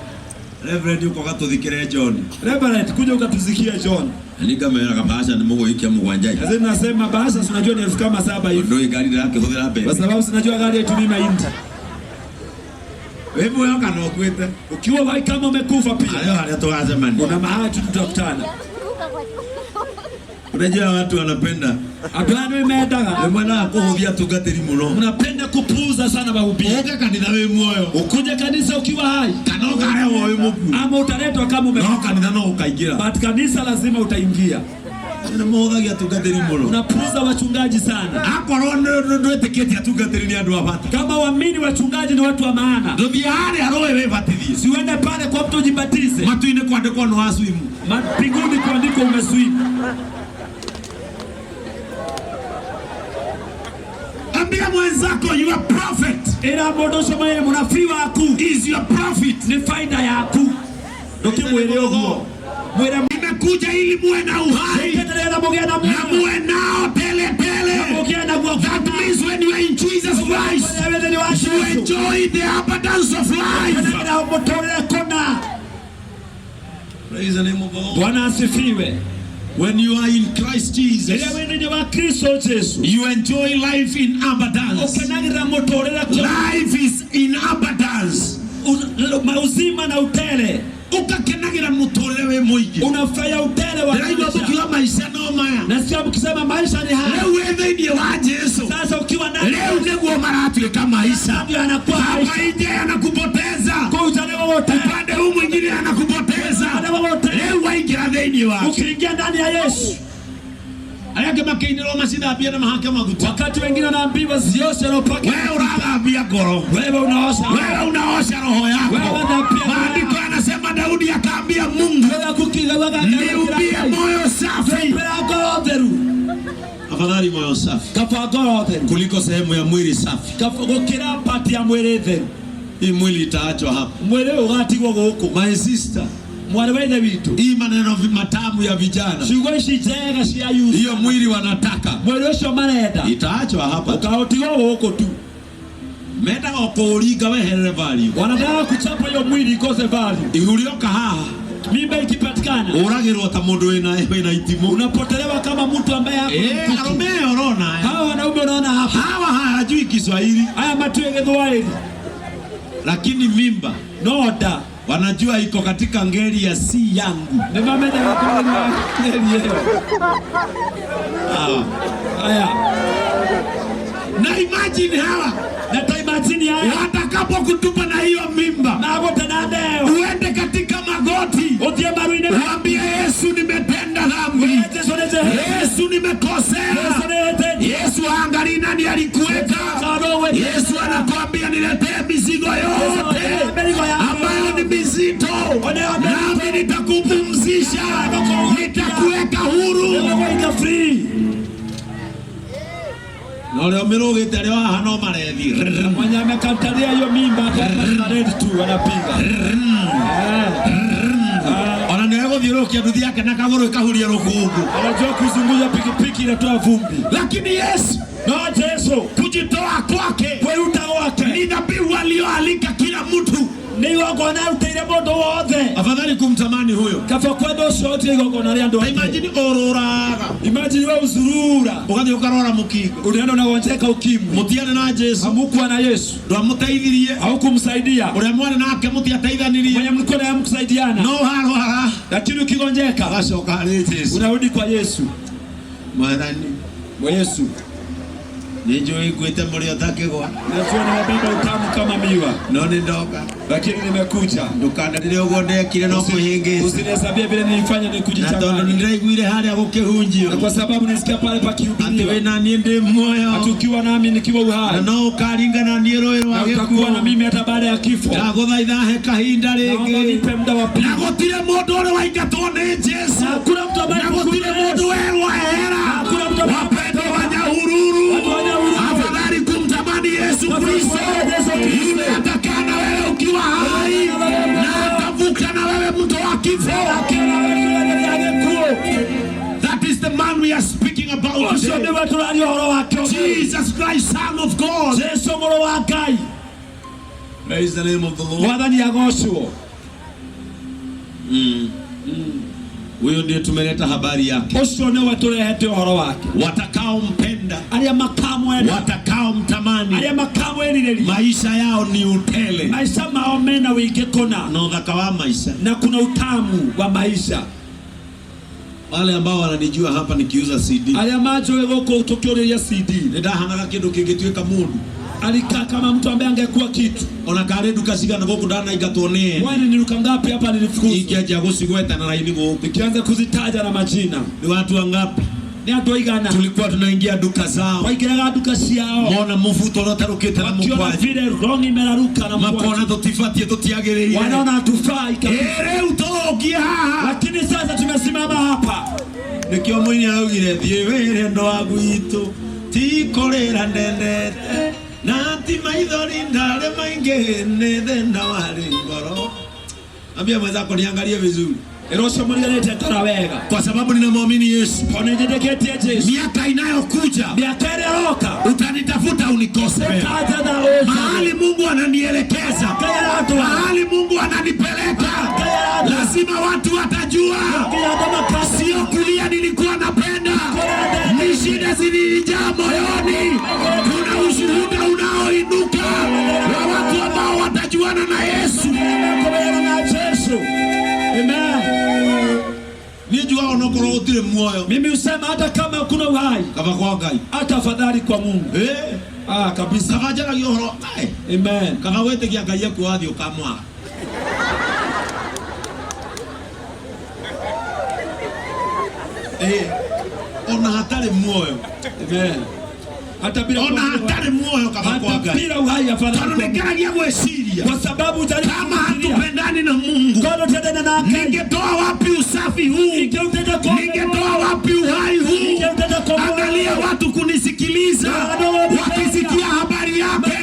Reverend yuko katudhikire John. Reverend kuja ukatuzikia John. Nikamera kabasha ni Mungu hiki mugwanja. Sasa nasema bahasha unajua ni 7,000 hivi. Ndio gari lake hodhera be. Kwa sababu sinajua gari yetu ni mahindi. Wewe moyo kana ukwete. Ukiwa vai kama umekufa pia. Leo hatuanze mani. Kuna mahali tutakutana. Unajua watu wanapenda. Abana imedaga. Mwana kuhubia tugateri muno. Unapenda kupuuza sana mahubiri. Oka kanisa wewe moyo. Ukuje kanisa ukiwa hai. Kanoka leo wewe muku. Ama utaletwa kama umekufa. Kanisa no ukaingia. But kanisa lazima utaingia. Unamwodhagia tugateri muno. Unapuuza wachungaji sana. Akoro ndo etiketi ya tugateri ni andu abata. Kama waamini wachungaji ni watu wa maana. Ndio biare aroe wewe batithie. Siwende pale kwa mtu ujibatize. Matuine kuandikwa no aswimu. Mapinguni kuandikwa umeswimu. Ambia mwenzako you are prophet. Ila modosho mwenye munafi waku Is your prophet. ni faida yaku. Ndoki mweleo huo. Mwele imekuja ili muwe na uhai. na muwe nao tele tele. That means when you are in Jesus Christ, you enjoy the abundance of life. Praise the name of the Lord. Bwana asifiwe. When you are in Christ Jesus, you enjoy life in abundance. Life is in abundance. Uzima na utele. Ukakenagira mutorere we muigi. Unafanya utele wa maisha no maya. Na sio ukisema maisha ni haya. Leo wewe ndiye wa Yesu. Sasa ukiwa ndani leo ndio maratuika maisha. Ndio anakuwa nje anakupoteza. Kwa utele wote. Upande huu mwingine anakupoteza. Leo waingia ndani wake. Ukiingia ndani ya Yesu. Ayake makeindero masida pia na mahakama maguta. Wakati wengine wanaambiwa zioshe roho pake. Wewe unaambia goro. Wewe unaosha roho yako. Maandiko yanasema Daudi akaambia Mungu, niumbie moyo safi. Afadhali moyo safi kuliko sehemu ya mwili safi. Kila pati ya mwili dhenu. Hii mwili itaachwa hapa. Mwili ugatigwa huko. My sister, mwana vitu. Hii maneno matamu ya vijana. Hiyo mwili wanataka. Itaachwa hapa. Ukaotiwa huko tu. Meta okoliga wehere value. Wanataka kuchapa hiyo mwili ikose value. Igulioka haha. Mimba ikipatikana. Uragirwa ta mundu ina itimu. Unapotelewa kama mtu ambaye hapo. Arume unaona. Hawa wanaume unaona hapa. Hawa hawajui Kiswahili. Haya matu yengedwaeli. Lakini mimba noda wanajua iko katika ngeli ya si yangu. Nimamenya kwa ngeli yao. Haya. Na imagine hawa. Na imagine haya. Watakapo kutupa na hiyo mimba. Na wote na leo. Uende katika magoti. Otie maruine. Waambie Yesu nimetenda dhambi. Yesu nimekosea. Yesu angalia nani alikuweka. Yesu anakuambia niletee mizigo yote ambayo ni mizito. Nami nitakupumzisha. Nitakuweka huru. Noleo mirugite leo hano marethi. Mwenye amekatalia hiyo mimba na red tu wanapiga. Ona niwego thirokia nduthi yake na kagoro ikahuria rukungu. Anajua kuzunguza pikipiki inatoa vumbi. Lakini Yesu, Yesu kujitoa kwake, kweuta wake ni dhabihu aliyoalika kila mtu. Ni wako na utaire moto wote. Afadhali kumtamani huyo. Kafa kwendo shoti wako na ndo. Imagine ororaga. Imagine wewe uzurura. Ukathi ukarora mukingo. Unaenda unagonjeka ukimwi. Mutiane na Yesu. Hamukwa na Yesu. Ndo amutaithirie. Au kumsaidia. Ule mwana nake mutiataithanirie. Mwenye mlikuwa na mkusaidiana. No haro. Lakini ukigonjeka bashoka Yesu. Unarudi kwa Yesu. Mwadhani. Kwa Yesu. Nijo ikuite mulio takigwa. Najua nimebeba utamu kama miwa. None ndoka. Lakini nimekuja. Ndukandire ugonde kile no kuhingisa. Usinihesabie vile nilifanya ni kujichanganya. Na ndo niraiguire haria gukihunjio. Na kwa sababu nisikia pale pakihubiriwa. Ati we na niĩ ndĩ muoyo. Atukiwa nami nikiwa uhai. Na no ukaringa na niĩ rũĩ rwa gĩkuũ. Utakuwa na mimi hata baada ya kifo. Ndagũthaitha he kahinda rĩngĩ. Nipe muda wa pili. Na gũtirĩ mũndũ ũrĩ waingatwo nĩ Jesu. Hakuna mtu ambaye gũtirĩ mũndũ wehera. Hakuna mtu ambaye wapendwa Wanyahururu. Afadhali kumtamani Yesu Kristo. Yule atakaa na wewe ukiwa hai. Na atavuka na wewe mto wa kifo. That is the man we are speaking about today. Jesus Christ, Son of God. Praise the name of the Lord. Huyo ndiye tumeleta habari yake. Watakao mpenda, watakao mtamani, maisha yao ni utele. Maisha. Na kuna utamu wa maisha. Wale ambao wananijua hapa nikiuza CD. Nidahanga kitu kikitweka mundu. Alikaa kama mtu ambaye angekuwa kitu. Ona kare dukasiga na goku ndana igatuone. Wani niruka ngapi hapa nilifukuzwa. Ikiaja gusigweta na laini go. Nikianza kuzitaja na majina. Ni watu wangapi? Ni watu igana. Tulikuwa tunaingia duka zao. Waigiraga duka ciao. Mona mufuto rotarukete na mukwaji. Wakiona vile rongi imeraruka na mukwaji. Makona totifatie totiagereire. Wanaona hatufai kabisa. Utogia. Lakini sasa tumesimama hapa. Nikio mwini augire thiewere ndo wangu itu. Tikorera ndendete. Nati maithori ndale mainge nethenda wali ngoro. Ambia mwenzako niangalie vizuri. Kwa sababu ninamwamini Yesu. Miaka inayokuja utanitafuta unikose. Mahali Mungu ananielekeza, mahali Mungu ananipeleka, lazima watu watajua. Sio kulia nilikuwa napenda, ni shida zilijaa moyoni. Kuna ushuhuda unaoinuka wa watu ambao watajuana na Yesu. Amen. Nijua onokoro utire mwoyo. Mimi usema hata kama kuna uhai. Kama kwa Ngai. Hata afadhali kwa Mungu. Kabisa. Kama jana gihoro. Amen. Kama wete kia Ngai yako wathi ukamwa. Ona hatari mwoyo. Amen. Hata bila ona hatari mwoyo kama kwa Ngai. Bila uhai afadhali. Tunamekeragia gwesiria. Kwa sababu kama hatupendani na Mungu. Ningetoa wapi usafi huu? Ningetoa wapi uhai huu? Angalia watu kunisikiliza. Wakisikia habari yake,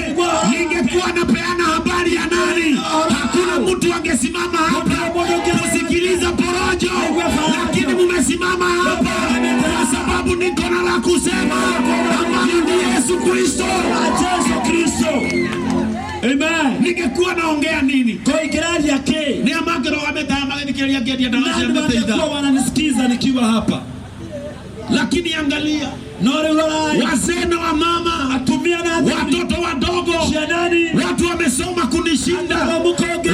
ningekuwa napeana habari ya nani? Hakuna mtu angesimama hapa kusikiliza porojo. Lakini mumesimama hapa kwa sababu niko na la kusema. Amani ni Yesu Kristo. Amen. Ningekuwa naongea nini? Kwa ikirari yake. Ni amagero wametama nikilia gedia na washa mteida. Ndio wananisikiza nikiwa hapa. Lakini angalia. Wazee na wamama, atumia na watoto wadogo, watu wamesoma kunishinda.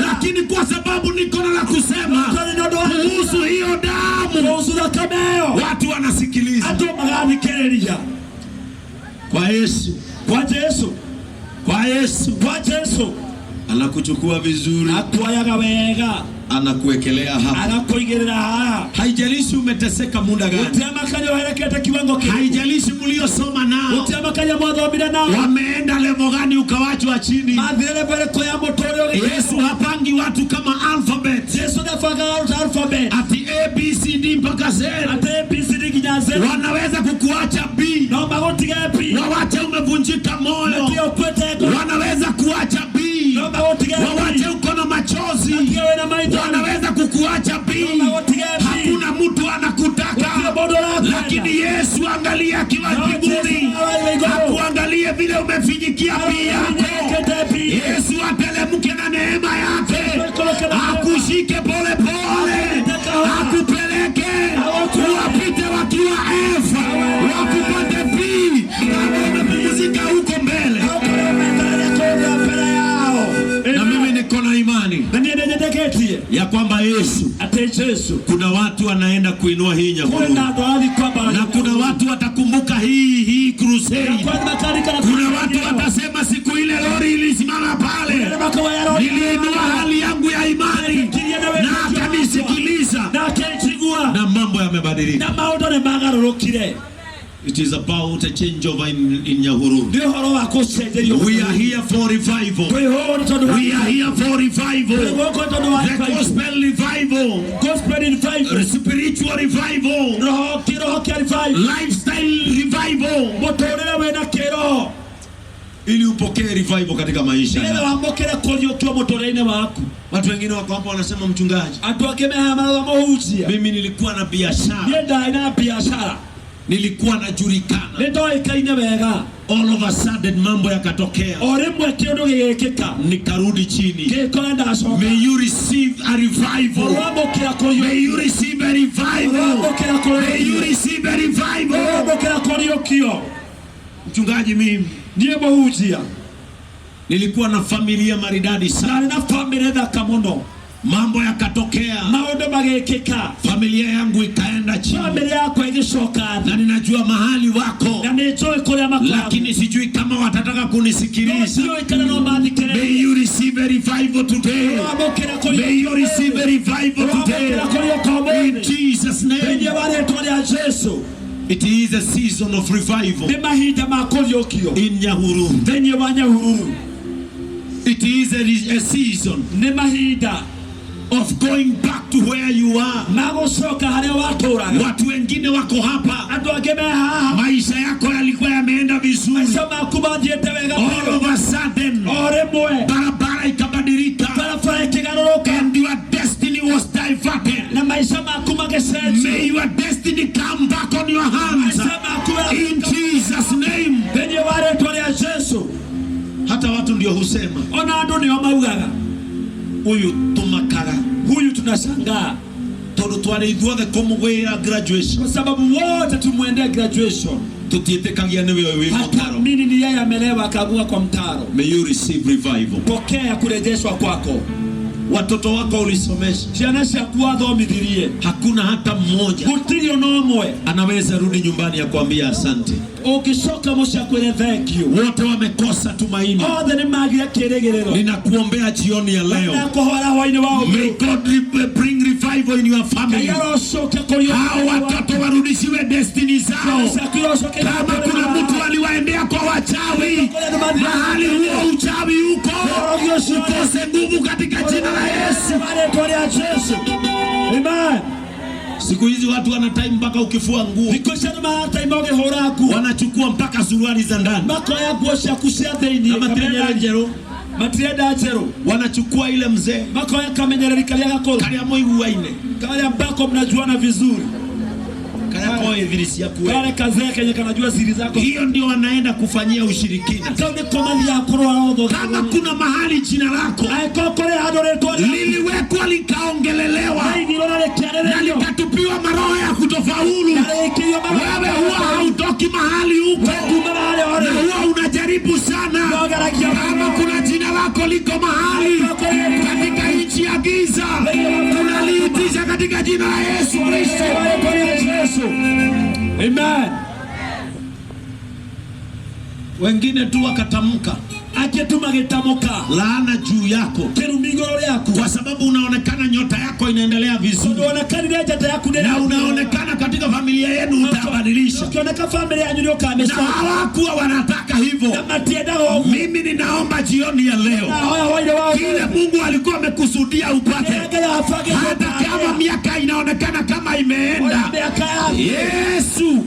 Lakini kwa sababu niko na la kusema kuhusu hiyo damu, watu wanasikiliza. Kwa Yesu, kwa Yesu, kwa Yesu, kwa Yesu anakuchukua vizuri, anakuwekelea hapa. Haijalishi umeteseka muda gani, haijalishi mliosoma nao wameenda level gani ukawachwa chini. Yesu hapangi watu kama alphabet. Ati ABCD mpaka Z. Wanaweza kukuacha B, wawache umevunjika moyo. Wanaweza kuacha B, wawache uko na machozi. Wanaweza kukuacha B, hakuna mtu anakutaka. Lakini Yesu angalia akiwa mbinguni, hakuangalie vile umefinyikia B yako. Yesu atelemuke na neema yake, akushike pole pole, akupeleke uwapite wakiwa F, wakupate B, muzika huko mbele. Na mimi niko na imani ya kwamba Yesu, kuna watu wanaenda kuinua hii Nyahururu, na kuna watu watakumbuka hii crusade. Kuna watu watasema siku ile lori ilisimama pale, niliinua hali yangu ya imani na akanisikiliza, na mambo yamebadilika. It is about a changeover in Nyahururu. We are here for revival. We are here for revival. The gospel revival. Spiritual revival. Lifestyle revival. Ili upokee revival katika maisha yako. Watu wengine wako hapa wanasema, mchungaji, mimi nilikuwa na biashara. nilikuwa najulikana. All of a sudden mambo yakatokea. Nikarudi chini. May you receive a revival. May you receive a revival. May you receive a revival. Mchungaji mimi ndiye mahujia. Nilikuwa na familia maridadi sana. Na familia kamono. Mambo yakatokea. Maondo magekeka. Familia yangu ikaenda chini. Familia yako ilishoka. Na ninajua mahali wako. Na nijoe kule makao. Lakini sijui kama watataka kunisikiliza. May you receive a revival today. May you receive a revival today. In Jesus' name. It is a season of revival. In Nyahururu. It is a season of going back to where you are. Watu wengine wako hapa. Maisha yako yalikuwa yameenda vizuri. All of a sudden, barabara ikabadilika. And your destiny was diverted. May your destiny come back on your hands. In Jesus' name. Hata watu ndio husema, huyu tumakara, huyu tunashangaa. Tunaitwa kumwenda graduation. Kwa sababu wote tumwendea graduation. Tutitekagia newe wewe mtaro. Mimi ni yeye amelewa akagua kwa mtaro. May you receive revival. Pokea kurejeshwa kwako. Watoto wako ulisomesha. Jianesha kuadho midhirie. Hakuna hata mmoja. Kutirio nomwe. Anaweza rudi nyumbani ya kuambia asante. Ukishoka mosha kwenye thank you. Wote wamekosa tumaini. Ni magia keregerero. Ninakuombea jioni ya leo. May God bring revival in your family. Hao watoto warudishiwe destiny zao. Kama kuna mtu aliwaendea kwa wachawi, mahali huo uchawi uko, ukose nguvu katika jina la Yesu. Amen. Siku hizi watu wana time mpaka ukifua nguo. Wanachukua mpaka suruali za ndani. Wanachukua ile mzee. Kalia moyo waine. Kalia mpaka mnajuana vizuri. Kale kazee kenye kanajua siri zako. Hiyo ndio wanaenda kufanyia ushirikina. Kama kuna mahali jina lako liliwekwa likaongelelewa na likatupiwa maroho ya kutofaulu, wewe huwa hautoki mahali huko na huwa unajaribu sana. Kama kuna jina lako liko mahali katika nchi ya giza, tunaliitisha katika jina la Yesu Kristo. Amen. Wengine tu wakatamka laana juu yako kwa sababu unaonekana nyota yako inaendelea vizuri na unaonekana katika familia yenu utabadilisha, na hawakuwa wanataka hivyo. Mimi ninaomba jioni ya leo, kile Mungu alikuwa amekusudia upate, hata kama miaka inaonekana kama imeenda, Yesu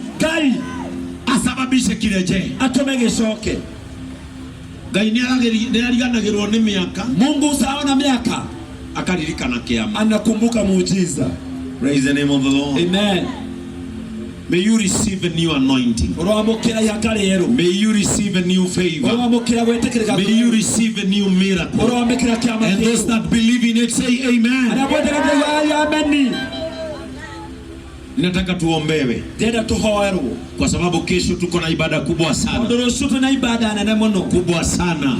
asababishe kirejee, atomegeshoke. Mungu saona miaka akaririkana kiama, anakumbuka muujiza. Praise the name of the Lord. Amen. May you receive a new anointing. May you receive a new favor. May you receive a new miracle. And those that believe in it say amen. Ninataka tuombewe kwa sababu kesho tuko na ibada kubwa sana. Kubwa sana.